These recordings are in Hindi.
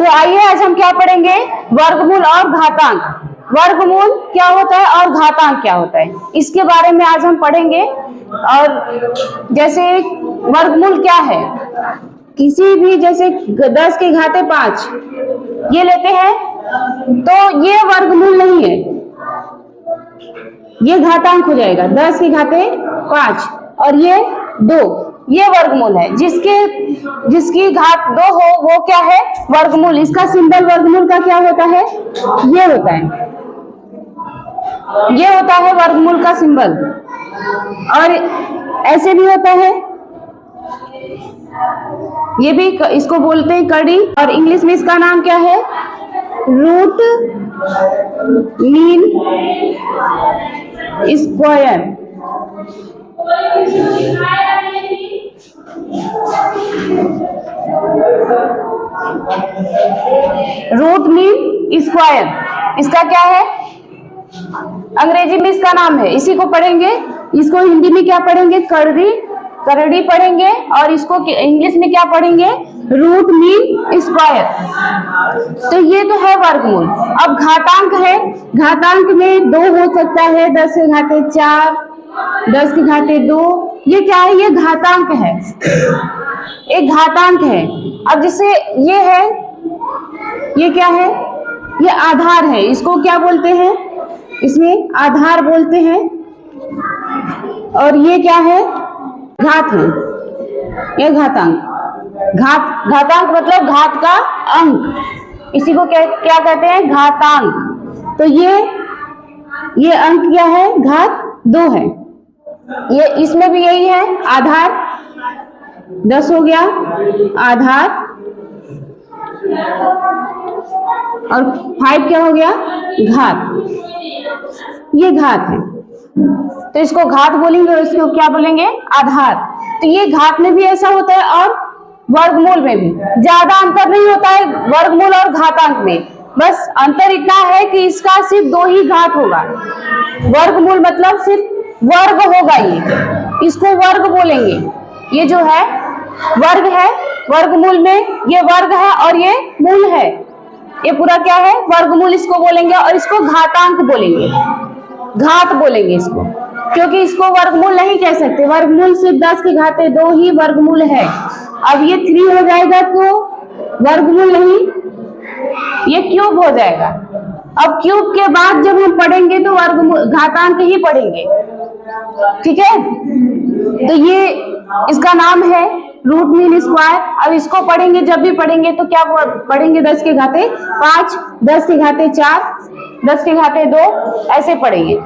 तो आइए आज हम क्या पढ़ेंगे, वर्गमूल और घातांक। वर्गमूल क्या होता है और घातांक क्या होता है, इसके बारे में आज हम पढ़ेंगे। और जैसे वर्गमूल क्या है, किसी भी जैसे 10 की घाते 5 ये लेते हैं तो ये वर्गमूल नहीं है, ये घातांक हो जाएगा। 10 की घाते 5 और ये 2, ये वर्गमूल है। जिसकी घात 2 हो वो क्या है, वर्गमूल। इसका सिंबल वर्गमूल का क्या होता है, ये होता है, ये होता है वर्गमूल का सिंबल। और ऐसे भी होता है, ये भी इसको बोलते हैं कड़ी, और इंग्लिश में इसका नाम क्या है, root mean square. Root mean square इसका क्या है, अंग्रेजी में इसका नाम है, इसी को पढ़ेंगे। इसको हिंदी में क्या पढ़ेंगे, करड़ी पढ़ेंगे, और इसको इंग्लिश में क्या पढ़ेंगे, रूट मीन स्क्वायर। तो ये तो है वर्गमूल। अब घातांक है, घातांक में 2 हो सकता है, 10 की घाते 4, 10 की घाते 2, ये क्या है, ये घातांक है, एक घातांक है। अब जैसे ये है, ये क्या है, ये आधार है, इसको क्या बोलते हैं, इसमें आधार बोलते हैं। और ये क्या है, घात है, ये घातांक। घातांक मतलब घात का अंक, इसी को क्या कहते हैं, घातांक। तो ये अंक क्या है, घात 2 है। ये इसमें भी यही है, आधार 10 हो गया, आधार, और 5 क्या हो गया, घात। ये घात है, तो इसको घात बोलेंगे और इसको क्या बोलेंगे, आधार। तो ये घात में भी ऐसा होता है और वर्गमूल में भी ज्यादा अंतर नहीं होता है वर्गमूल और घातांक में। बस अंतर इतना है कि इसका सिर्फ 2 ही घात होगा। वर्गमूल मतलब सिर्फ वर्ग होगा, ये इसको वर्ग बोलेंगे। ये जो है वर्ग है, वर्गमूल में ये वर्ग है और ये मूल है, ये पूरा क्या है, वर्गमूल इसको बोलेंगे। और इसको घातांक बोलेंगे, घात बोलेंगे इसको, क्योंकि इसको वर्गमूल नहीं कह सकते। वर्गमूल सिर्फ 10 की घाते 2 ही वर्गमूल है। अब ये 3 हो जाएगा तो वर्गमूल नहीं, ये क्यूब हो जाएगा। अब क्यूब के बाद जब हम पढ़ेंगे तो वर्गमूल घातांक ही पढ़ेंगे, ठीक है। तो ये इसका नाम है रूट मीन स्क्वायर। अब इसको पढ़ेंगे, जब भी पढ़ेंगे तो क्या पढ़ेंगे, 10 के घाते 5, 10 के घाते 4, 10 के घाते 2, ऐसे पढ़ेंगे।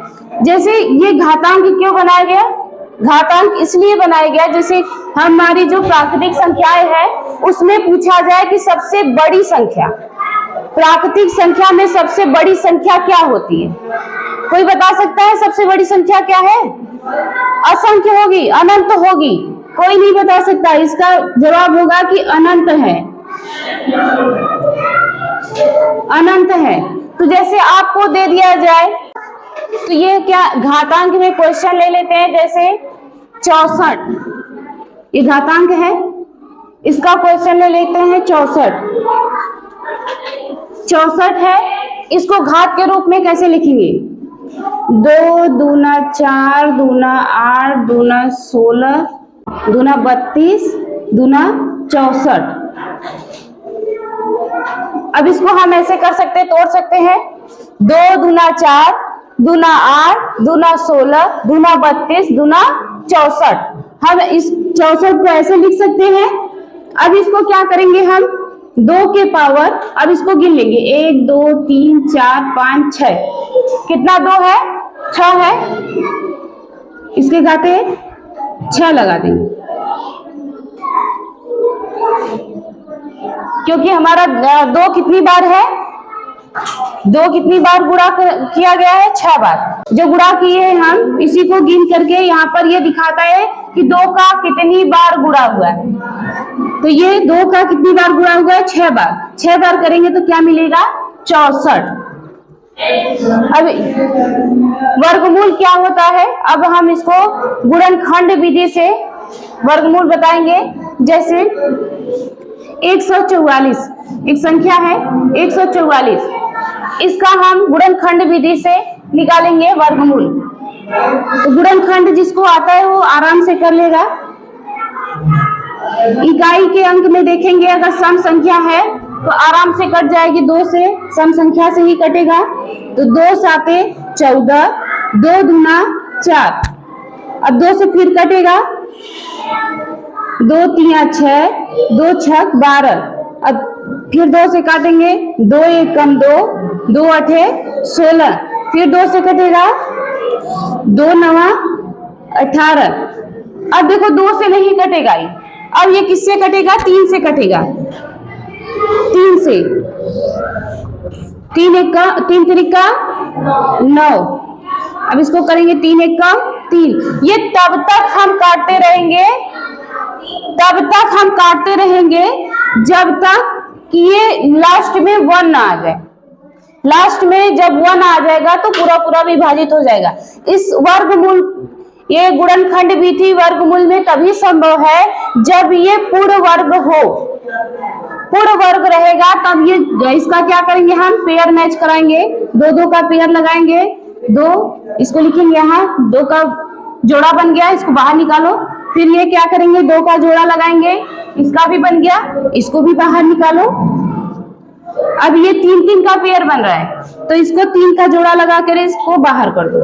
जैसे ये घातांक क्यों बनाया गया, घातांक इसलिए बनाया गया जैसे हमारी जो प्राकृतिक संख्याएं है उसमें पूछा जाए कि सबसे बड़ी संख्या, प्राकृतिक संख्या में सबसे बड़ी संख्या क्या होती है। कोई बता सकता है सबसे बड़ी संख्या क्या है, असंख्य होगी, अनंत होगी, कोई नहीं बता सकता। इसका जवाब होगा कि अनंत है, अनंत है। तो जैसे आपको दे दिया जाए, तो ये क्या घातांक में क्वेश्चन ले लेते हैं, जैसे 64, ये घातांक है, इसका क्वेश्चन ले लेते हैं 64 है। इसको घात के रूप में कैसे लिखेंगे, 2 दूना 4 दूना 8 दूना 16 दूना 32 दूना 64। अब इसको हम ऐसे कर सकते, तोड़ सकते हैं, 2 दूना 4 दूना 8 दूना 16 दूना 32 दूना 64। हम इस 64 को ऐसे लिख सकते हैं। अब इसको क्या करेंगे, हम 2 के पावर, अब इसको गिन लेंगे, 1 2 3 4 5 6, कितना 2 है, 6 है, इसके घाते 6 लगा देंगे, क्योंकि हमारा 2 कितनी बार है, 2 कितनी बार गुणा किया गया है, 6 बार। जो गुणा किए हैं हम इसी को गिन करके यहाँ पर ये दिखाता है कि 2 का कितनी बार गुणा हुआ है। तो ये 2 का कितनी बार गुणा हुआ है, 6 बार। 6 बार करेंगे तो क्या मिलेगा, 64। अब वर्गमूल क्या होता है, अब हम इसको गुणनखंड विधि से वर्गमूल बताएंगे। जैसे 144 एक संख्या है 144, इसका हम गुणनखंड विधि से निकालेंगे वर्गमूल। तो गुणनखंड जिसको आता है वो आराम से कर लेगा। इकाई के अंक में देखेंगे अगर सम संख्या है तो आराम से कट जाएगी, 2 से सम संख्या से ही कटेगा। तो 2 साते 14, 2 दूना 4, अब 2 से फिर कटेगा, 2 तिया 6, 2 छक 12, अब फिर 2 से काटेंगे, 2 एक कम 2, 2 अठे 16, फिर 2 से कटेगा, 2 नवा 18। अब देखो 2 से नहीं कटेगा ये, अब ये किससे कटेगा, 3 से कटेगा, 3 से, 3 त्रिका 9, अब इसको करेंगे 3 एक का 3। ये तब तक हम काटते रहेंगे जब तक कि ये लास्ट में 1 ना आ जाए। लास्ट में जब 1 आ जाएगा तो पूरा पूरा विभाजित हो जाएगा। इस वर्गमूल, ये गुणनखंड विधि वर्गमूल में तभी संभव है जब ये पूर्ण वर्ग हो। पूर्ण वर्ग रहेगा तब ये, इसका क्या करेंगे हम, पेयर मैच कराएंगे, 2 का पेयर लगाएंगे, 2 इसको लिखेंगे यहाँ, 2 का जोड़ा बन गया, इसको बाहर निकालो। फिर ये क्या करेंगे, 2 का जोड़ा लगाएंगे, इसका भी बन गया, इसको भी बाहर निकालो। अब ये 3 का पेयर बन रहा है तो इसको 3 का जोड़ा लगा कर इसको बाहर कर दो,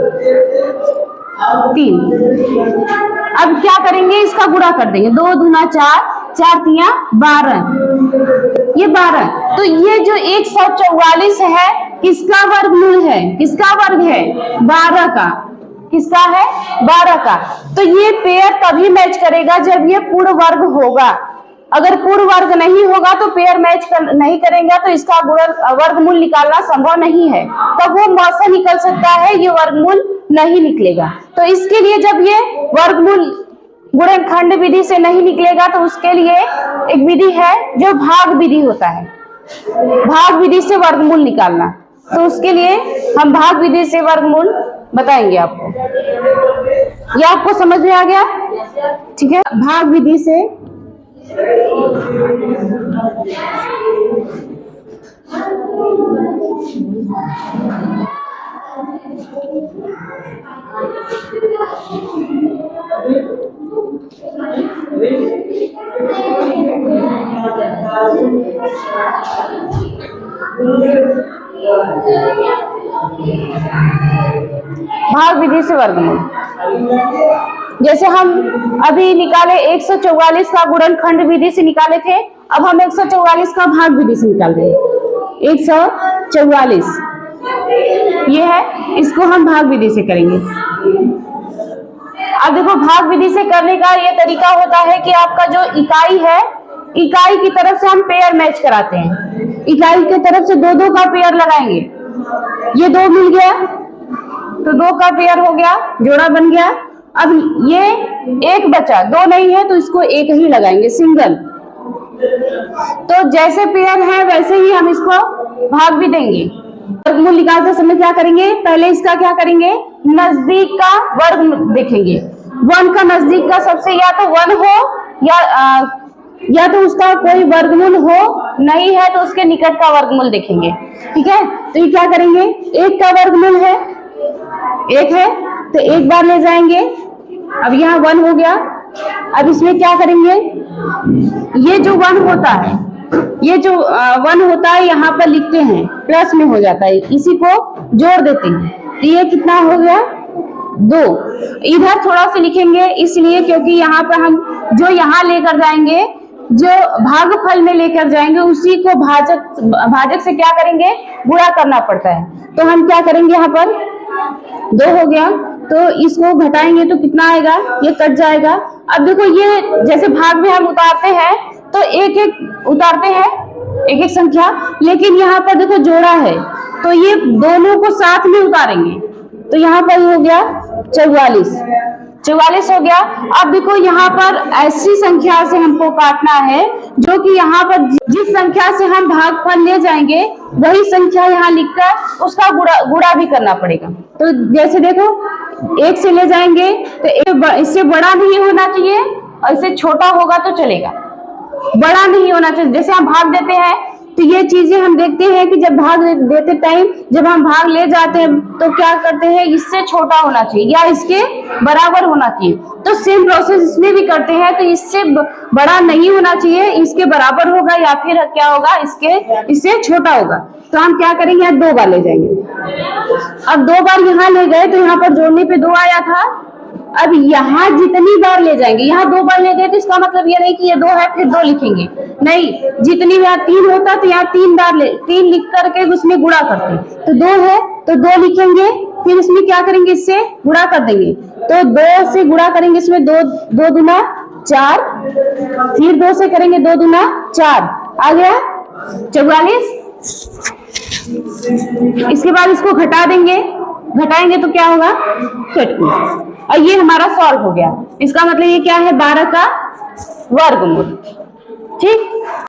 3। अब क्या करेंगे, इसका गुणा कर देंगे, 2 दूना 4, 4 तिया 12, ये 12। तो ये जो 144 है किसका वर्गमूल है, किसका वर्ग है, 12 का। किसका है, 12 का। तो ये पेयर तभी मैच करेगा जब ये पूर्ण वर्ग होगा। अगर पूर्ण वर्ग नहीं होगा तो पेयर मैच नहीं करेगा तो इसका वर्गमूल निकालना संभव नहीं है। तब वो म से निकल सकता है, ये वर्गमूल नहीं निकलेगा। तो इसके लिए जब ये वर्गमूल गुणनखंड विधि से नहीं निकलेगा तो उसके लिए एक विधि है जो भाग विधि होता है, भाग विधि से वर्गमूल निकालना। तो उसके लिए हम भाग विधि से वर्गमूल बताएंगे आपको। यह आपको समझ में आ गया, ठीक है। भाग विधि से भाग विधि से वर्गमूल, जैसे हम अभी निकाले 144 का गुणनखंड विधि से निकाले थे, अब हम 144 का भाग विधि से निकाल रहे हैं। 144 ये है, इसको हम भाग विधि से करेंगे। अब देखो भाग विधि से करने का ये तरीका होता है कि आपका जो इकाई है, इकाई की तरफ से हम पेयर मैच कराते हैं। इकाई की तरफ से 2 का पेयर लगाएंगे, ये 2 मिल गया तो 2 का पेयर हो गया, जोड़ा बन गया। अब ये 1 बचा, 2 नहीं है तो इसको 1 ही लगाएंगे, सिंगल। तो जैसे पेयर है वैसे ही हम इसको भाग भी देंगे। वर्गमूल निकालते समय क्या करेंगे, पहले इसका क्या करेंगे, नजदीक का वर्ग देखेंगे। 1 का नजदीक का सबसे या तो 1 हो या तो उसका कोई वर्गमूल हो, नहीं है तो उसके निकट का वर्गमूल देखेंगे, ठीक है। तो ये क्या करेंगे, 1 का वर्गमूल है, 1 है तो 1 बार ले जाएंगे। अब यहाँ 1 हो गया। अब इसमें क्या करेंगे, ये जो 1 होता है, ये जो 1 होता है यहाँ पर लिखते हैं, प्लस में हो जाता है, इसी को जोड़ देते हैं। तो ये कितना हो गया, 2। इधर थोड़ा सा लिखेंगे इसलिए क्योंकि यहाँ पर हम जो यहाँ लेकर जाएंगे, जो भागफल में लेकर जाएंगे उसी को भाजक से क्या करेंगे, गुणा करना पड़ता है। तो हम क्या करेंगे, यहाँ पर 2 हो गया तो इसको घटाएंगे तो कितना आएगा, ये कट जाएगा। अब देखो ये जैसे भाग में हम उतारते हैं तो एक एक उतारते हैं, एक एक संख्या, लेकिन यहाँ पर देखो जोड़ा है तो ये दोनों को साथ में उतारेंगे। तो यहाँ पर हो गया 44 हो गया। अब देखो यहाँ पर ऐसी संख्या से हमको काटना है जो कि यहाँ पर जिस संख्या से हम भागफल ले जाएंगे वही संख्या यहाँ लिखकर उसका गुणा भी करना पड़ेगा। तो जैसे देखो 1 से ले जाएंगे तो इससे बड़ा नहीं होना चाहिए और इससे छोटा होगा तो चलेगा। बड़ा नहीं होना चाहिए। जैसे हम भाग देते हैं तो ये चीजें हम देखते हैं कि जब भाग देते टाइम जब हम भाग ले जाते हैं तो क्या करते हैं, इससे छोटा होना चाहिए या इसके बराबर होना चाहिए। तो सेम प्रोसेस इसमें भी करते हैं, तो इससे बड़ा नहीं होना चाहिए, इसके बराबर होगा या फिर क्या होगा, इससे छोटा होगा। तो हम क्या करेंगे, यहाँ 2 बार ले जाएंगे। अब 2 बार यहाँ ले गए तो यहाँ पर जोड़ने पे 2 आया था। अब यहाँ जितनी बार ले जाएंगे, यहाँ 2 बार ले गए तो इसका मतलब ये नहीं कि ये 2 है फिर 2 लिखेंगे, नहीं, जितनी यहाँ 3 होता तो यहाँ 3 बार 3 लिख करके उसमें गुणा करते, तो 2 है तो 2 लिखेंगे, फिर इसमें क्या करेंगे, इससे गुणा कर देंगे। तो 2 से गुणा करेंगे, इसमें 2 दूना 4, फिर 2 से करेंगे 2 दूना 4, आ गया 44। इसके बाद इसको घटा देंगे, घटाएंगे तो क्या होगा 32, और ये हमारा सॉल्व हो गया। इसका मतलब ये क्या है, 12 का वर्गमूल। ठीक।